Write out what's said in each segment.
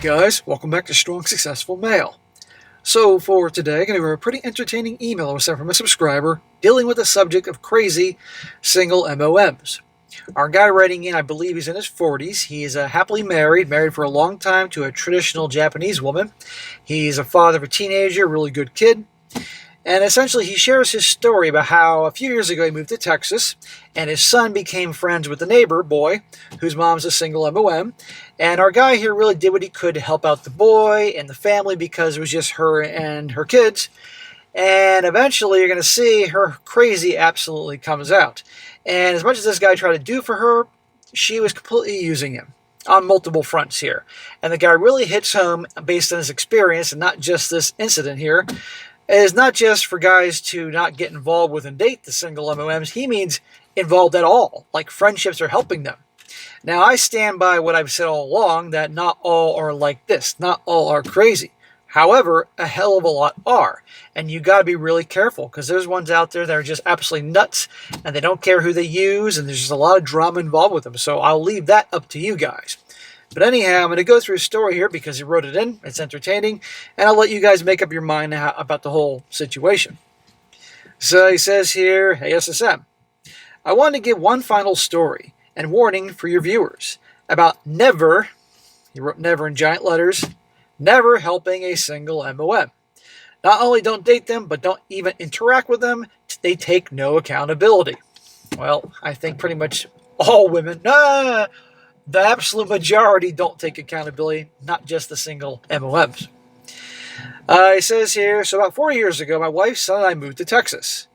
Guys, welcome back to Strong Successful Mail. So for today, I'm going to do a pretty entertaining email I was sent from a subscriber dealing with the subject of crazy single MOMs. Our guy writing in, I believe he's in his 40s. He's happily married for a long time to a traditional Japanese woman. He's a father of a teenager, really good kid. And essentially, he shares his story about how a few years ago he moved to Texas, and his son became friends with the neighbor boy, whose mom's a single MOM. And our guy here really did what he could to help out the boy and the family because it was just her and her kids. And eventually, you're going to see her crazy absolutely comes out. And as much as this guy tried to do for her, she was completely using him on multiple fronts here. And the guy really hits home based on his experience, and not just this incident here. It is not just for guys to not get involved with and date the single MOMs. He means involved at all, like friendships are helping them. Now, I stand by what I've said all along, that not all are like this. Not all are crazy. However, a hell of a lot are. And you got to be really careful, because there's ones out there that are just absolutely nuts, and they don't care who they use, and there's just a lot of drama involved with them. So I'll leave that up to you guys. But anyhow, I'm going to go through his story here because he wrote it in. It's entertaining. And I'll let you guys make up your mind about the whole situation. So he says here, hey SSM, I want to give one final story and warning for your viewers about never, he wrote never in giant letters, never helping a single MOM. Not only don't date them, but don't even interact with them. They take no accountability. Well, I think pretty much all women, the absolute majority don't take accountability, not just the single MOMs. It says here, so about 4 years ago, my wife, son, and I moved to Texas.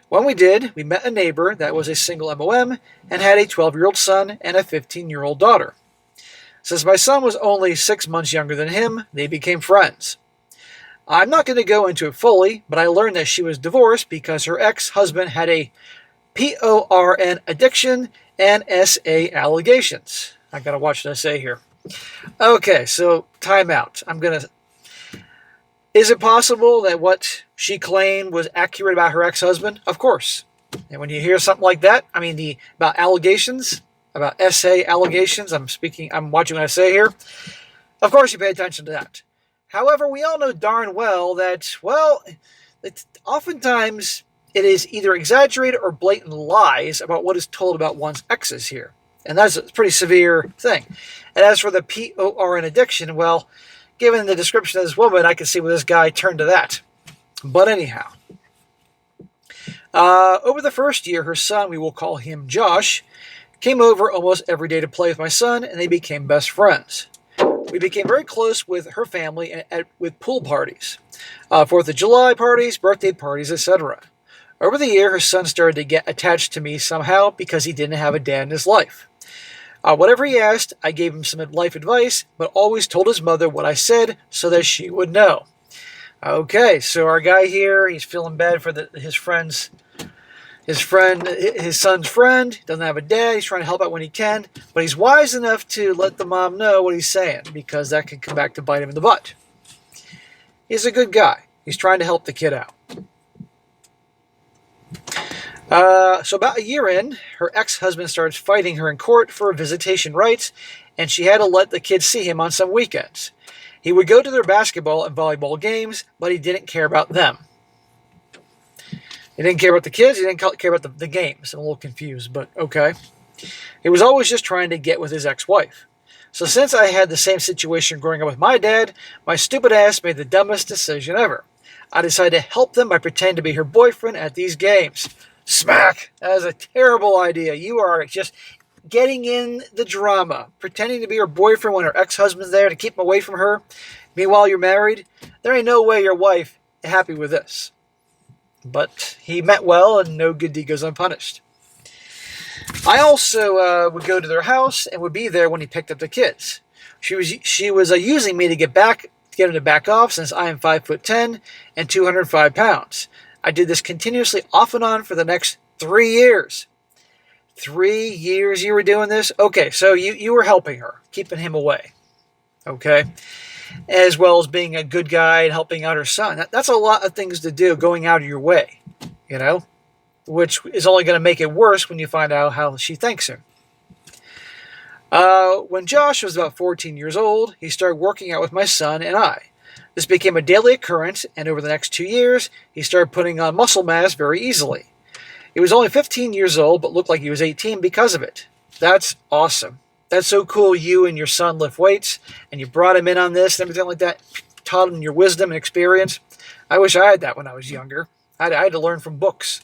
When we did, we met a neighbor that was a single MOM and had a 12-year-old son and a 15-year-old daughter. Since my son was only 6 months younger than him, they became friends. I'm not going to go into it fully, but I learned that she was divorced because her ex-husband had a PORN addiction and SA allegations. I gotta watch what I say here. Okay, so time out. Is it possible that what she claimed was accurate about her ex-husband? Of course. And when you hear something like that, about allegations, about SA allegations, I'm watching what I say here. Of course you pay attention to that. However, we all know darn well that, oftentimes it is either exaggerated or blatant lies about what is told about one's exes here. And that's a pretty severe thing. And as for the PORN addiction, well, given the description of this woman, I can see where this guy turned to that. But anyhow, over the first year, her son, we will call him Josh, came over almost every day to play with my son, and they became best friends. We became very close with her family with pool parties, 4th of July parties, birthday parties, etc. Over the year, her son started to get attached to me somehow because he didn't have a dad in his life. Whatever he asked, I gave him some life advice, but always told his mother what I said so that she would know. Okay, so our guy here, he's feeling bad for his son's friend. He doesn't have a dad. He's trying to help out when he can, but he's wise enough to let the mom know what he's saying because that can come back to bite him in the butt. He's a good guy. He's trying to help the kid out. So about a year in, her ex-husband starts fighting her in court for visitation rights, and she had to let the kids see him on some weekends. He would go to their basketball and volleyball games, but he didn't care about them. He didn't care about the kids, he didn't care about the games. I'm a little confused, but okay. He was always just trying to get with his ex-wife. So since I had the same situation growing up with my dad, my stupid ass made the dumbest decision ever. I decided to help them by pretending to be her boyfriend at these games. Smack! That is a terrible idea. You are just getting in the drama, pretending to be her boyfriend when her ex-husband's there to keep him away from her. Meanwhile, you're married. There ain't no way your wife is happy with this. But he meant well, and no good deed goes unpunished. I also would go to their house and would be there when he picked up the kids. She was using me to get him to back off since I am 5'10" and 205 pounds. I did this continuously off and on for the next 3 years. 3 years you were doing this? Okay, so you were helping her, keeping him away. Okay? As well as being a good guy and helping out her son. That's a lot of things to do, going out of your way, which is only going to make it worse when you find out how she thanks him. When Josh was about 14 years old, he started working out with my son and I. This became a daily occurrence, and over the next 2 years, he started putting on muscle mass very easily. He was only 15 years old, but looked like he was 18 because of it. That's awesome. That's so cool you and your son lift weights, and you brought him in on this and everything like that, taught him your wisdom and experience. I wish I had that when I was younger. I had to learn from books.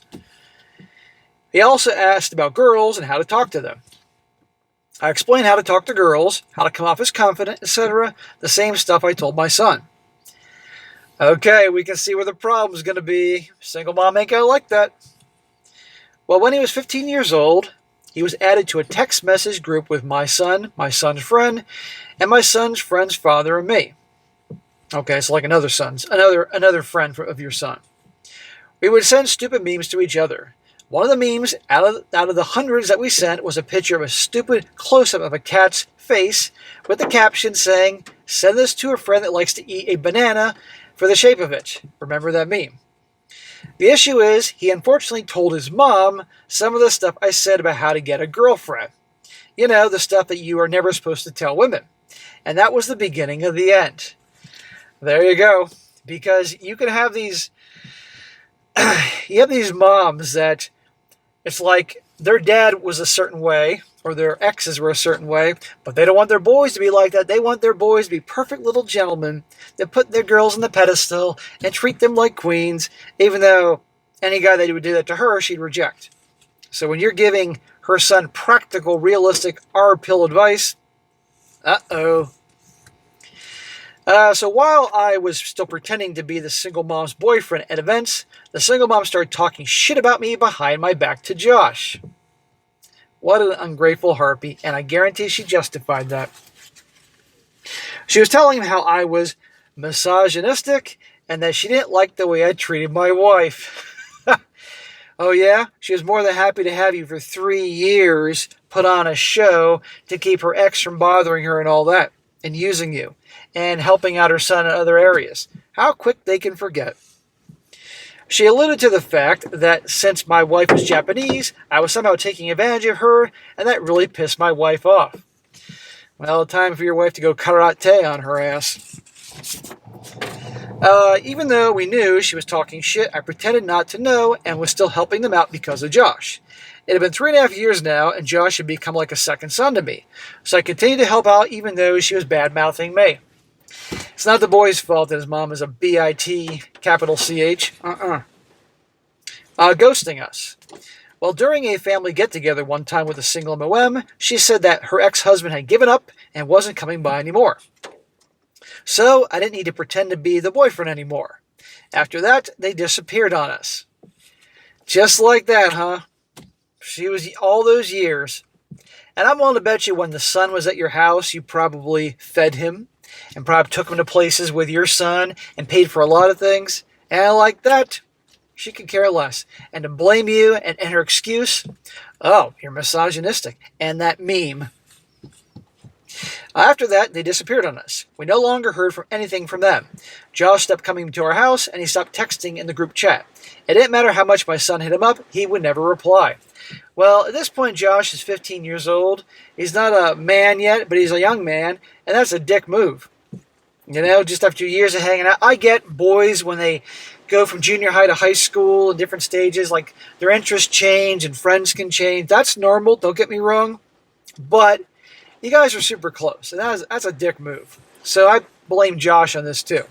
He also asked about girls and how to talk to them. I explained how to talk to girls, how to come off as confident, etc. The same stuff I told my son. Okay, we can see where the problem's going to be. Single mom ain't going to like that. Well, when he was 15 years old, he was added to a text message group with my son, my son's friend, and my son's friend's father and me. Okay, so like another friend of your son. We would send stupid memes to each other. One of the memes out of the hundreds that we sent was a picture of a stupid close-up of a cat's face with the caption saying, "Send this to a friend that likes to eat a banana for the shape of it." Remember that meme? The issue is, he unfortunately told his mom some of the stuff I said about how to get a girlfriend. You know, the stuff that you are never supposed to tell women. And that was the beginning of the end. There you go. Because you can have these moms that it's like their dad was a certain way or their exes were a certain way, but they don't want their boys to be like that. They want their boys to be perfect little gentlemen that put their girls on the pedestal and treat them like queens, even though any guy that would do that to her, she'd reject. So when you're giving her son practical, realistic R-pill advice, uh-oh. So while I was still pretending to be the single mom's boyfriend at events, the single mom started talking shit about me behind my back to Josh. What an ungrateful harpy, and I guarantee she justified that. She was telling him how I was misogynistic and that she didn't like the way I treated my wife. Oh yeah? She was more than happy to have you for 3 years put on a show to keep her ex from bothering her and all that, and using you, and helping out her son in other areas. How quick they can forget. She alluded to the fact that since my wife was Japanese, I was somehow taking advantage of her, and that really pissed my wife off. Well, time for your wife to go karate on her ass. Even though we knew she was talking shit, I pretended not to know and was still helping them out because of Josh. It had been 3.5 years now, and Josh had become like a second son to me. So I continued to help out even though she was bad-mouthing me. It's not the boy's fault that his mom is a B-I-T, capital C-H. Ghosting us. Well, during a family get-together one time with a single MOM, she said that her ex-husband had given up and wasn't coming by anymore. So I didn't need to pretend to be the boyfriend anymore. After that, they disappeared on us. Just like that, huh? She was all those years. And I'm willing to bet you when the son was at your house, you probably fed him and probably took him to places with your son and paid for a lot of things. And like that, she could care less. And to blame you and her excuse, oh, you're misogynistic. And that meme. After that, they disappeared on us. We no longer heard from anything from them. Josh stopped coming to our house, and he stopped texting in the group chat. It didn't matter how much my son hit him up, he would never reply. Well, at this point, Josh is 15 years old. He's not a man yet, but he's a young man, and that's a dick move. You know, just after years of hanging out. I get boys when they go from junior high to high school in different stages, like their interests change and friends can change. That's normal, don't get me wrong. But you guys are super close, and that's a dick move. So I blame Josh on this too.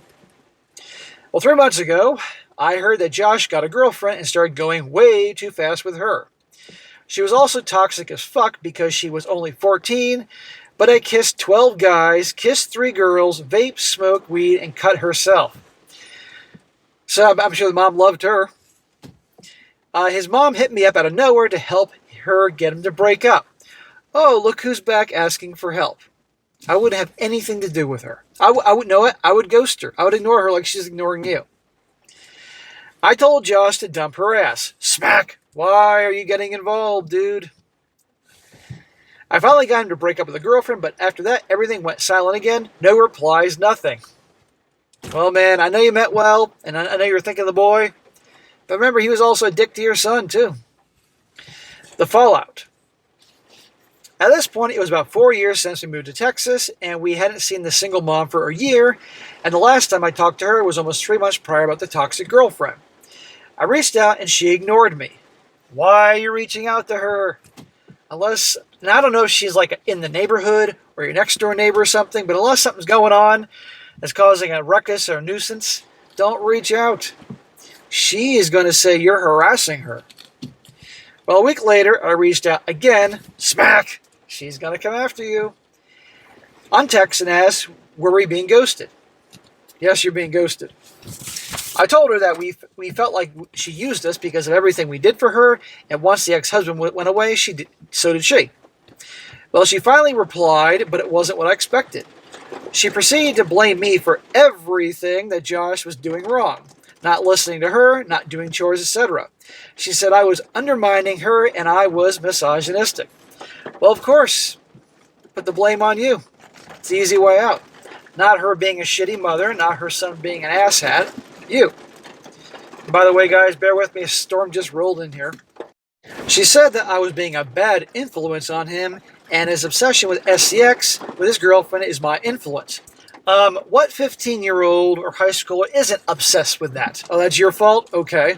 Well, 3 months ago, I heard that Josh got a girlfriend and started going way too fast with her. She was also toxic as fuck because she was only 14, but I kissed 12 guys, kissed 3 girls, vaped, smoked weed, and cut herself. So I'm sure the mom loved her. His mom hit me up out of nowhere to help her get him to break up. Oh, look who's back asking for help. I wouldn't have anything to do with her. I would know it. I would ghost her. I would ignore her like she's ignoring you. I told Josh to dump her ass. Smack! Why are you getting involved, dude? I finally got him to break up with a girlfriend, but after that, everything went silent again. No replies, nothing. Well, man, I know you meant well, and I know you were thinking of the boy, but remember, he was also a dick to your son, too. The fallout. At this point, it was about 4 years since we moved to Texas, and we hadn't seen the single mom for a year, and the last time I talked to her was almost 3 months prior about the toxic girlfriend. I reached out and she ignored me. Why are you reaching out to her? Unless, and I don't know if she's like in the neighborhood or your next door neighbor or something, but unless something's going on that's causing a ruckus or a nuisance, don't reach out. She is going to say you're harassing her. Well, a week later, I reached out again. Smack! She's going to come after you. On text and asked, were we being ghosted? Yes, you're being ghosted. I told her that we felt like she used us because of everything we did for her, and once the ex-husband went away, so did she. Well, she finally replied, but it wasn't what I expected. She proceeded to blame me for everything that Josh was doing wrong. Not listening to her, not doing chores, etc. She said I was undermining her and I was misogynistic. Well, of course, put the blame on you. It's the easy way out. Not her being a shitty mother, not her son being an asshat. You. And by the way, guys, bear with me, a storm just rolled in here. She said that I was being a bad influence on him, and his obsession with SCX with his girlfriend is my influence. What 15-year-old or high schooler isn't obsessed with that? Oh, that's your fault? Okay.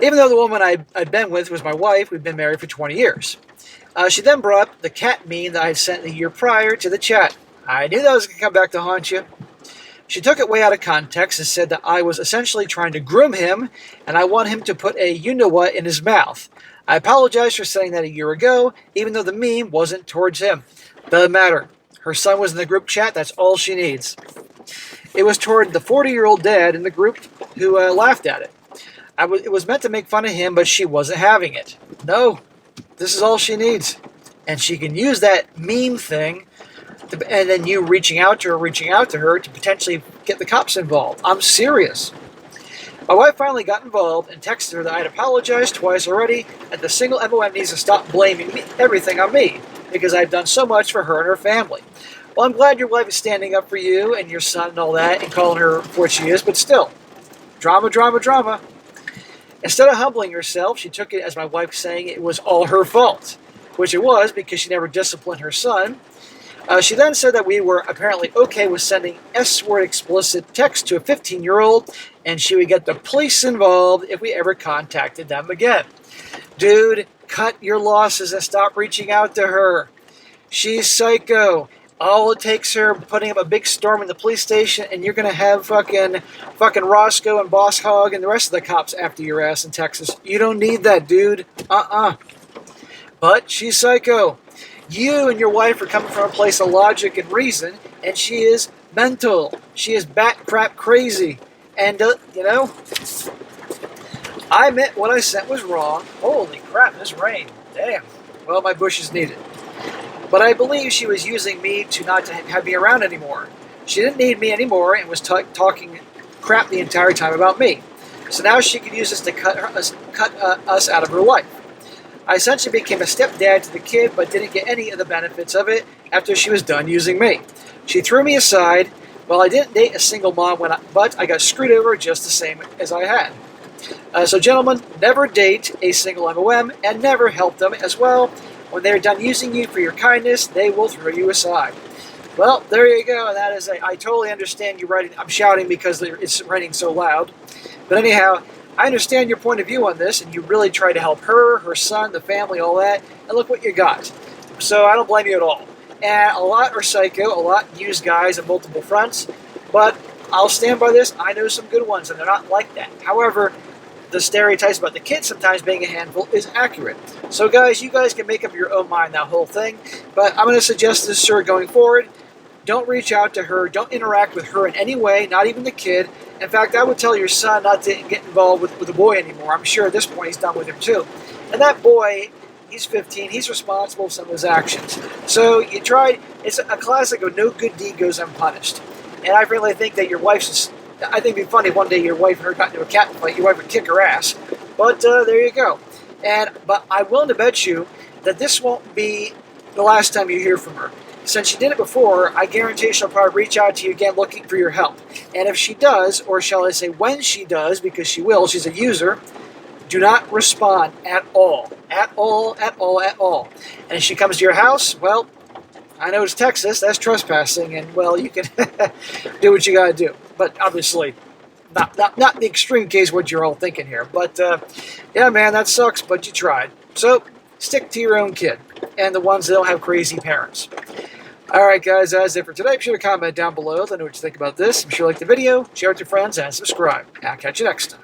Even though the woman I'd been with was my wife, we'd been married for 20 years. She then brought up the cat meme that I had sent the year prior to the chat. I knew that was going to come back to haunt you. She took it way out of context and said that I was essentially trying to groom him, and I want him to put a you-know-what in his mouth. I apologized for saying that a year ago, even though the meme wasn't towards him. Doesn't matter. Her son was in the group chat, that's all she needs. It was toward the 40-year-old dad in the group who laughed at it. It was meant to make fun of him, but she wasn't having it. No, this is all she needs. And she can use that meme thing, and then you reaching out to her to potentially get the cops involved. I'm serious. My wife finally got involved and texted her that I had apologized twice already, and the single MOM needs to stop blaming everything on me, because I've done so much for her and her family. Well, I'm glad your wife is standing up for you and your son and all that, and calling her for what she is, but still, drama, drama, drama. Instead of humbling herself, she took it as my wife saying it was all her fault, which it was because she never disciplined her son. She then said that we were apparently okay with sending S-word explicit text to a 15-year-old, and she would get the police involved if we ever contacted them again. Dude, cut your losses and stop reaching out to her. She's psycho. All it takes her putting up a big storm in the police station, and you're going to have fucking Roscoe and Boss Hogg and the rest of the cops after your ass in Texas. You don't need that, dude. But she's psycho. You and your wife are coming from a place of logic and reason, and she is mental. She is bat crap crazy. And, I admit what I sent was wrong. Holy crap, this rain. Damn. Well, my bushes need it. But I believe she was using me to not to have me around anymore. She didn't need me anymore and was talking crap the entire time about me. So now she could use this to cut us out of her life. I essentially became a stepdad to the kid, but didn't get any of the benefits of it after she was done using me. She threw me aside. Well, I didn't date a single mom, but I got screwed over just the same as I had. So gentlemen, never date a single MOM and never help them as well. When they're done using you for your kindness, they will throw you aside. Well, there you go. And that is I totally understand you writing. I'm shouting because it's raining so loud. But anyhow, I understand your point of view on this, and you really try to help her, her son, the family, all that, and look what you got. So I don't blame you at all. And a lot are psycho, a lot use guys on multiple fronts, but I'll stand by this. I know some good ones, and they're not like that. However, the stereotypes about the kids sometimes being a handful is accurate. So guys, you guys can make up your own mind that whole thing, but I'm going to suggest this, sir, going forward. Don't reach out to her. Don't interact with her in any way, not even the kid. In fact, I would tell your son not to get involved with the boy anymore. I'm sure at this point he's done with him too. And that boy, he's 15. He's responsible for some of his actions. So you tried. It's a classic of no good deed goes unpunished. And I really think that your wife's. I think it'd be funny one day your wife and her got into a cat fight. Your wife would kick her ass. But there you go. But I'm willing to bet you that this won't be the last time you hear from her. Since she did it before, I guarantee she'll probably reach out to you again looking for your help. And if she does, or shall I say when she does, because she will, she's a user, Do not respond at all. At all, at all, at all. And if she comes to your house, well, I know it's Texas, that's trespassing, and, well, you can do what you gotta do. But obviously, not the extreme case what you're all thinking here. But, yeah, man, that sucks, but you tried. So, stick to your own kid, and the ones that don't have crazy parents. Alright guys, that's it for today. Be sure to comment down below. Let me know what you think about this. Be sure to like the video, share it with your friends, and subscribe. I'll catch you next time.